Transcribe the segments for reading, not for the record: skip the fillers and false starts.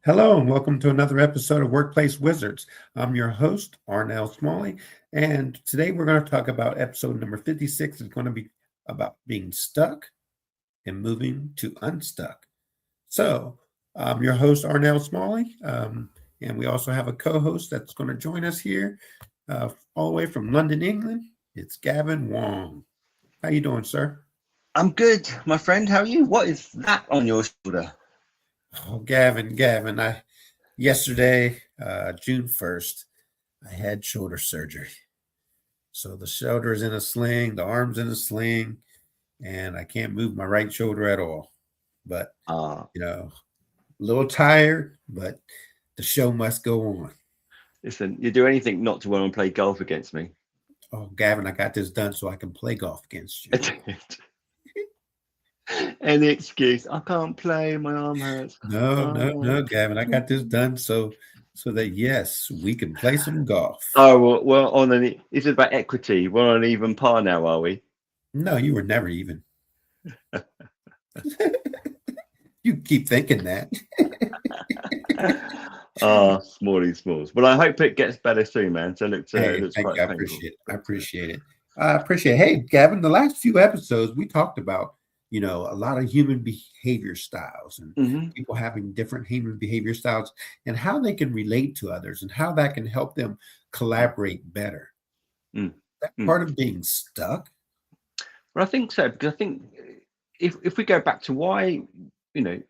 Hello and welcome to another episode of Workplace Wizards. I'm your host, Arnell Smalley, and today we're going to talk about episode number 56. It's going to be about being stuck and moving to unstuck. So, I'm your host, Arnell Smalley, and we also have a co-host that's going to join us here all the way from London, England. It's Gavin Wong. How you doing, sir? I'm good, my friend. How are you? What is that on your shoulder? Oh, Gavin, I yesterday, June 1st, I had shoulder surgery. So the shoulder's in a sling, the arm's in a sling, and I can't move my right shoulder at all. But, Ah, a little tired, but the show must go on. listen, you do anything not to want to play golf against me. Oh, Gavin, I got this done so I can play golf against you. Any excuse. I can't play. My arm hurts. No, no, Oh, no, Gavin, I got this done so that yes, we can play some golf. oh well. On an this is about equity. We're on an even par now, are we? No, you were never even. You keep thinking that. Ah, smally smalls. Well, I hope it gets better soon, man. So it Hey, looks thank you. quite I painful. appreciate it. I appreciate it. I appreciate it. Hey, Gavin, the last few episodes we talked about, a lot of human behavior styles and Hmm. people having different human behavior styles and how they can relate to others and how that can help them collaborate better. Mm. That Mm. part of being stuck. Well, I think so because I think if we go back to why, you know,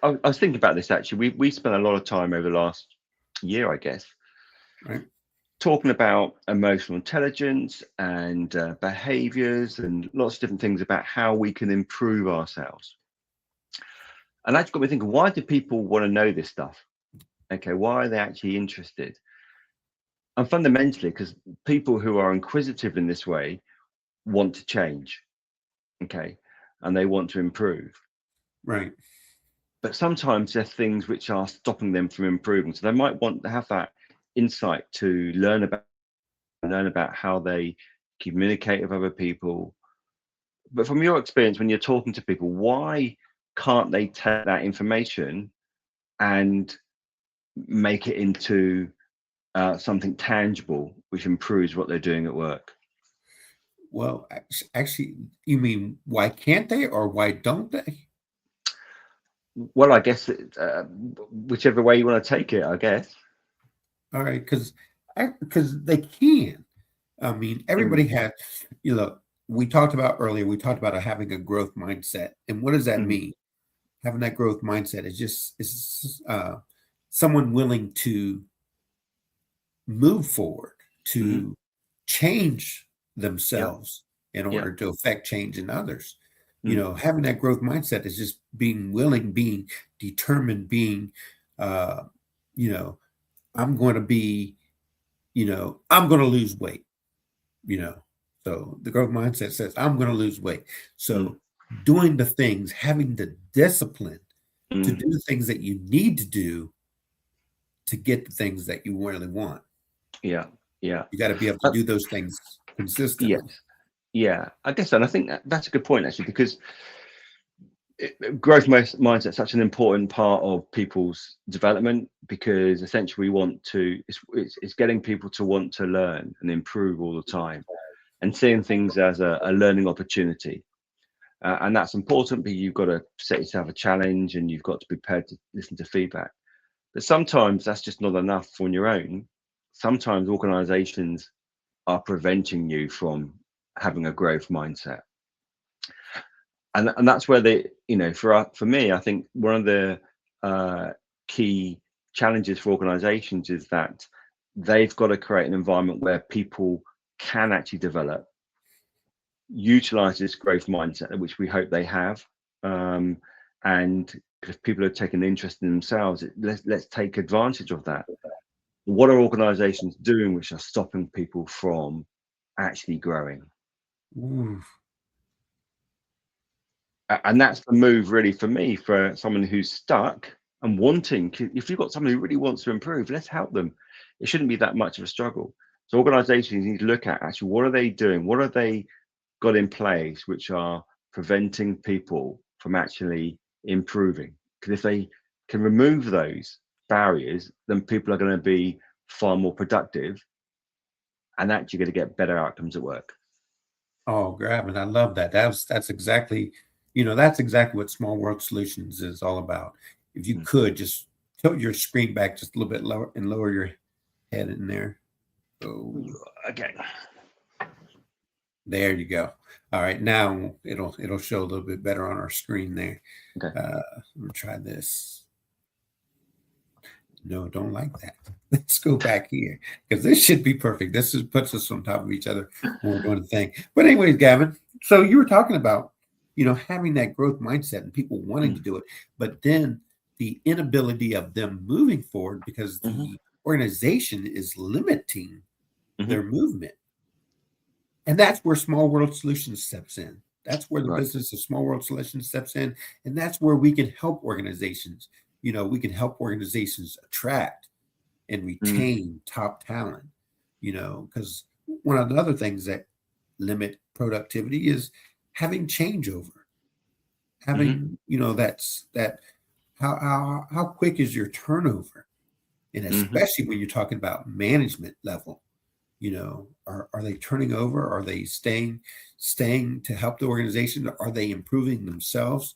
I was thinking about this actually. We spent a lot of time over the last year, I guess, Right? talking about emotional intelligence and behaviors and lots of different things about how we can improve ourselves. And that's got me thinking, why do people want to know this stuff? Okay, why are they actually interested? And fundamentally, because people who are inquisitive in this way want to change, okay, and they want to improve. Right. But sometimes there's things which are stopping them from improving. So they might want to have that insight to learn about how they communicate with other people. But from your experience, when you're talking to people, why can't they take that information and make it into something tangible, which improves what they're doing at work? Well, actually, you mean why can't they or why don't they? Well, I guess whichever way you want to take it, I guess. All right, because they can. I mean, Mm, everybody has, you know, we talked about earlier, we talked about having a growth mindset. And what does that mm, mean? Having that growth mindset is just is someone willing to move forward, mm, to change yeah, themselves in yeah, order to affect change in others. mm, Having that growth mindset is just being willing, being determined, being, uh, you know, I'm going to be, I'm going to lose weight you know. So the growth mindset says, I'm going to lose weight. mm, So doing the things, having the discipline to mm, do the things that you need to do to get the things that you really want. yeah, yeah. You got to be able to Uh, do those things yes, consistently. yeah. I guess, and I think that's a good point actually, because growth mindset is such an important part of people's development because essentially we want to it's getting people to want to learn and improve all the time and seeing things as a learning opportunity, and that's important, but you've got to set yourself a challenge and you've got to be prepared to listen to feedback. But sometimes that's just not enough on your own. Sometimes organizations are preventing you from having a growth mindset, and that's where for me, I think one of the uh, key challenges for organizations is that they've got to create an environment where people can actually develop, utilize this growth mindset, which we hope they have. um, and if people are taking an interest in themselves, let's take advantage of that. What are organizations doing which are stopping people from actually growing? Ooh, And that's the move really for me, for someone who's stuck and wanting. If you've got somebody who really wants to improve, let's help them. It shouldn't be that much of a struggle. So organizations need to look at actually what are they doing, what have they got in place which are preventing people from actually improving, because if they can remove those, barriers, then people are going to be far more productive and actually going to get better outcomes at work. Oh, Gavin, I love that. That's exactly, that's exactly what Small World Solutions is all about. If you Mm. could just tilt your screen back just a little bit lower and lower your head in there. Oh, Okay. there you go. All right, now it'll show a little bit better on our screen there. Okay. I'm gonna try this. No, don't like that. Let's go back here because this should be perfect. This is, puts us on top of each other when we're doing the thing. But anyways, Gavin, so you were talking about, having that growth mindset and people wanting to do it, but then the inability of them moving forward because the organization is limiting their movement. And that's where Small World Solutions steps in. That's where the business of Small World Solutions steps in. And that's where we can help organizations. We can help organizations attract and retain top talent, because one of the other things that limit productivity is having changeover. Having, that's that how quick is your turnover? And especially when you're talking about management level, are they turning over? Are they staying to help the organization? Are they improving themselves?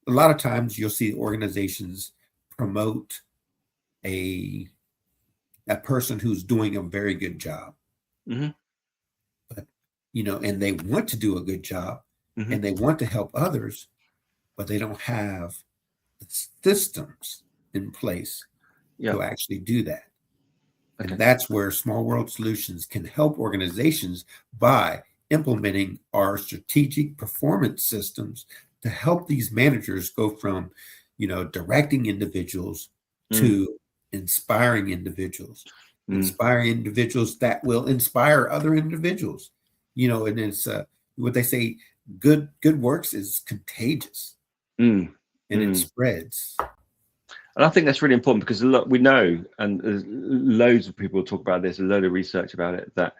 A lot of times you'll see organizations promote a person who's doing a very good job, but and they want to do a good job and they want to help others, but they don't have the systems in place to actually do that. Okay. And that's where Small World Solutions can help organizations by implementing our strategic performance systems to help these managers go from, directing individuals to inspiring individuals that will inspire other individuals, and it's what they say, good works is contagious and it spreads. And I think that's really important because we know, and there's loads of people talk about this, a load of research about it, that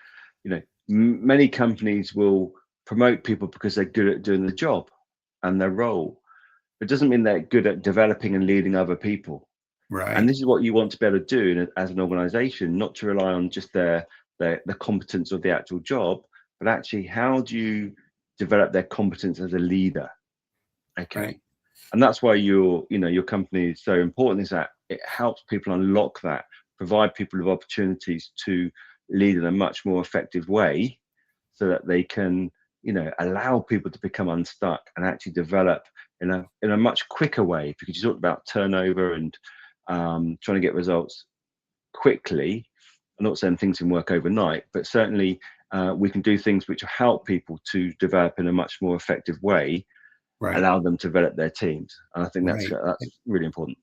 many companies will promote people because they're good at doing the job and their role. It doesn't mean they're good at developing and leading other people. Right. And this is what you want to be able to do as an organization, not to rely on just the competence of the actual job, but actually how do you develop their competence as a leader? Okay. Right. And that's why your company is so important, is that it helps people unlock that, provide people with opportunities to lead in a much more effective way so that they can, allow people to become unstuck and actually develop in a much quicker way. Because you talked about turnover and trying to get results quickly. I'm not saying things can work overnight, but certainly we can do things which will help people to develop in a much more effective way. Right. Allow them to develop their teams. And I think that's really important.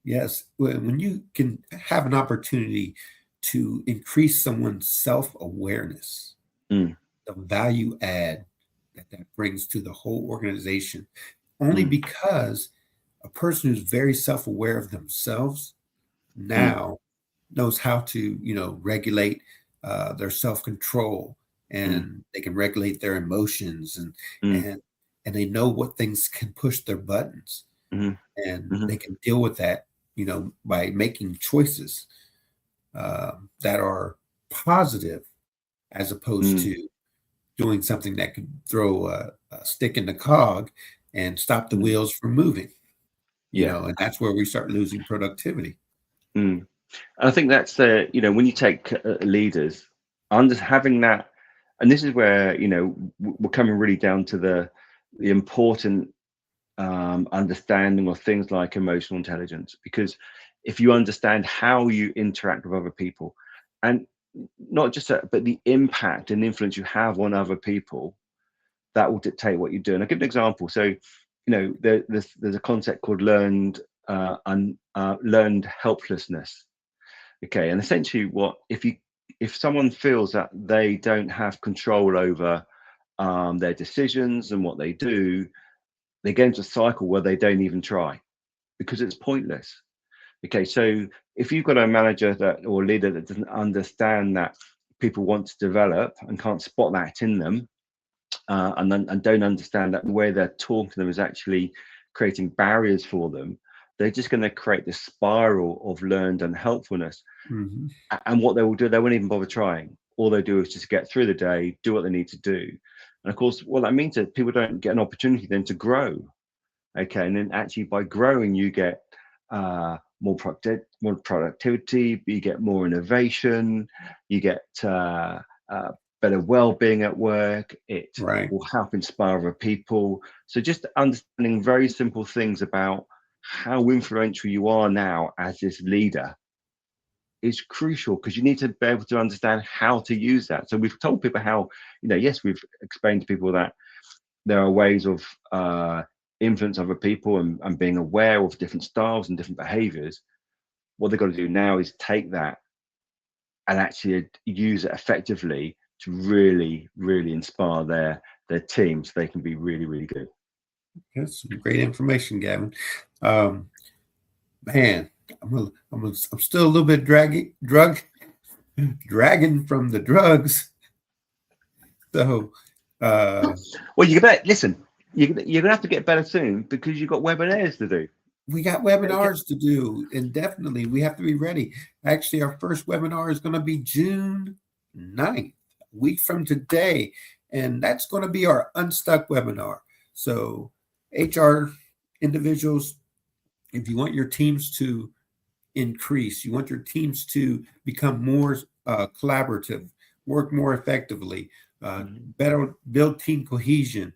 Yes. When you can have an opportunity to increase someone's self-awareness, the value add that brings to the whole organization, only because a person who's very self-aware of themselves now knows how to, regulate their self-control, and they can regulate their emotions and they know what things can push their buttons, and they can deal with that, by making choices that are positive, as opposed to doing something that could throw a stick in the cog and stop the wheels from moving. And that's where we start losing productivity. And I think that's when you take leaders, just having that. And this is where, we're coming really down to the important understanding of things like emotional intelligence. Because if you understand how you interact with other people, and not just that, but the impact and influence you have on other people, that will dictate what you do. And I'll give an example. So, there's a concept called learned helplessness. Okay, and essentially, if someone feels that they don't have control over their decisions and what they do, they get into a cycle where they don't even try because it's pointless. Okay, so if you've got a manager or a leader that doesn't understand that people want to develop and can't spot that in them, and don't understand that the way they're talking to them is actually creating barriers for them, they're just going to create this spiral of learned unhelpfulness. Mhm. And what they will do, they won't even bother trying. All they do is just get through the day, do what they need to do. And of course, what that means is people don't get an opportunity then to grow. Okay, and then actually by growing, you get more productivity, you get more innovation, you get better well-being at work. It Right. will help inspire other people. So just understanding very simple things about how influential you are now as this leader is crucial, because you need to be able to understand how to use that. So we've told people how, yes, we've explained to people that there are ways of influence other people, and being aware of different styles and different behaviors. What they've got to do now is take that and actually use it effectively to really, really inspire their team so they can be really, really good. That's some great information, Gavin. Um, Man, I'm still a little bit dragging from the drugs. So, Well, you bet. Listen, you're gonna have to get better soon, because you've got webinars to do. we got webinars to do, and definitely we have to be ready. Actually, our first webinar is going to be June 9th, a week from today, and that's going to be our Unstuck webinar. So, HR individuals, if you want your teams to increase, you want your teams to become more collaborative, work more effectively, better build team cohesion.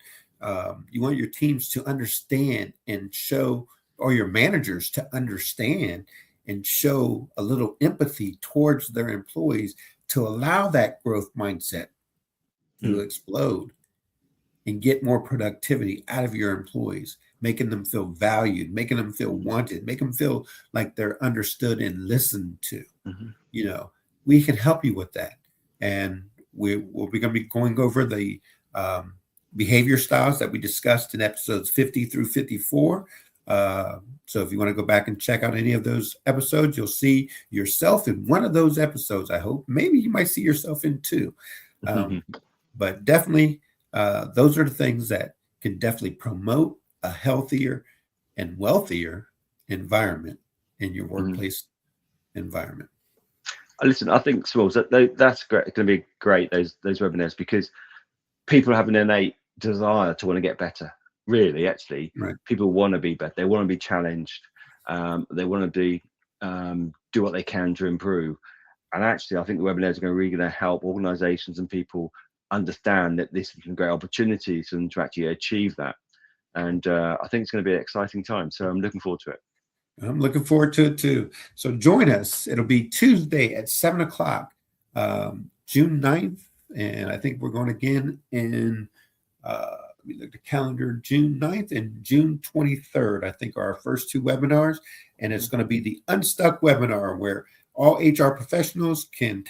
You want your teams to understand and show, or your managers to understand and show a little empathy towards their employees, to allow that growth mindset to explode and get more productivity out of your employees, making them feel valued, making them feel wanted, make them feel like they're understood and listened to. We can help you with that. And we're going to be going over the behavior styles that we discussed in episodes 50 through 54. So if you want to go back and check out any of those episodes, you'll see yourself in one of those episodes. I hope maybe you might see yourself in two. But definitely, those are the things that can definitely promote a healthier and wealthier environment in your workplace environment. Listen, I think, Smalls, that's great. It's going to be great, those webinars, because people have an innate desire to want to get better. Really, actually, Right. People want to be better. They want to be challenged. They want to do what they can to improve. And actually, I think the webinars are really going to help organisations and people understand that this is a great opportunity for them to actually achieve that. And I think it's going to be an exciting time. So I'm looking forward to it. I'm looking forward to it too. So join us. It'll be Tuesday at 7 o'clock, June 9th. And I think we're going again in, let me look at the calendar, June 9th and June 23rd, I think, are our first two webinars. And it's going to be the Unstuck webinar, where all HR professionals can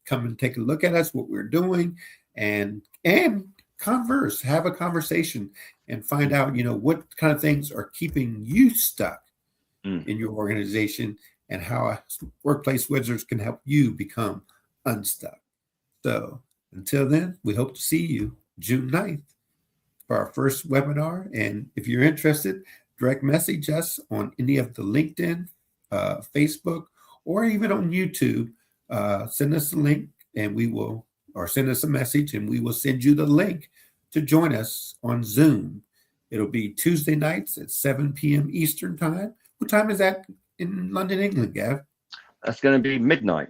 come and take a look at us, what we're doing, and converse, have a conversation, and find out, what kind of things are keeping you stuck in your organization, and how Workplace Wizards can help you become unstuck. So until then, we hope to see you June 9th for our first webinar. And if you're interested, direct message us on any of the LinkedIn, Facebook, or even on YouTube. Send us a link, and or send us a message, and we will send you the link to join us on Zoom. It'll be Tuesday nights at 7 p.m. Eastern time. What time is that in London, England, Gav? That's going to be midnight.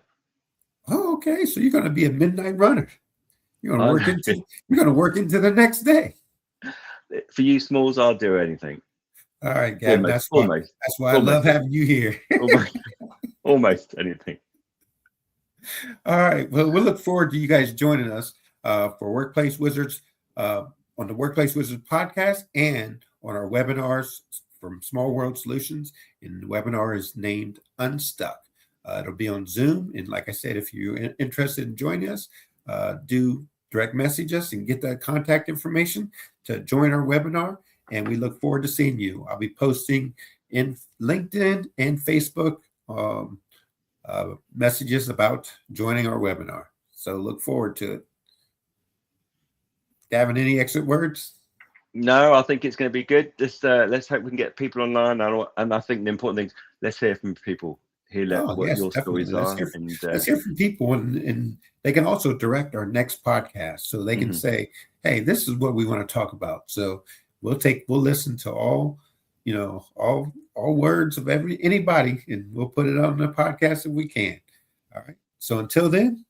Oh, okay. So you're going to be a midnight runner. You're going to work into the next day. For you, Smalls, I'll do anything. All right, Gavin. That's why I love having you here. Almost anything. All right. Well, we'll look forward to you guys joining us for Workplace Wizards on the Workplace Wizards podcast, and on our webinars from Small World Solutions. And the webinar is named Unstuck. It'll be on Zoom. And like I said, if you're interested in joining us, do direct message us and get that contact information to join our webinar. And we look forward to seeing you. I'll be posting in LinkedIn and Facebook messages about joining our webinar. So look forward to it. Gavin, any exit words? No, I think it's going to be good. Just let's hope we can get people online, and I think the important thing is let's hear from people, hear Oh, what yes, your stories definitely. are, and Let's hear from people, and they can also direct our next podcast, so they can mhm. say, "Hey, this is what we want to talk about." So we'll listen to all, all words of anybody, and we'll put it on the podcast if we can. All right. So until then,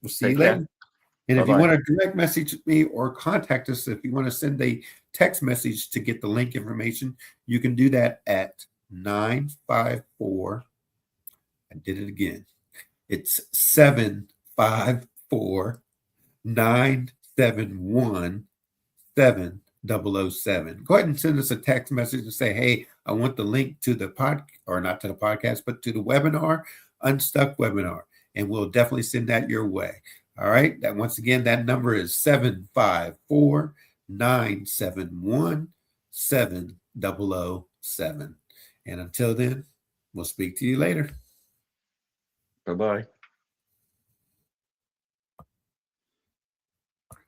we'll see you Take care. later. And Bye if you bye. want to direct message me or contact us, if you want to send a text message to get the link information, you can do that at 954. I did it again. It's 754-971-7007. Go ahead and send us a text message and say, hey, I want the link to the or not to the podcast, but to the webinar, Unstuck webinar. And we'll definitely send that your way. All right. That once again, that number is 754-971-7007. And until then, we'll speak to you later. Bye bye.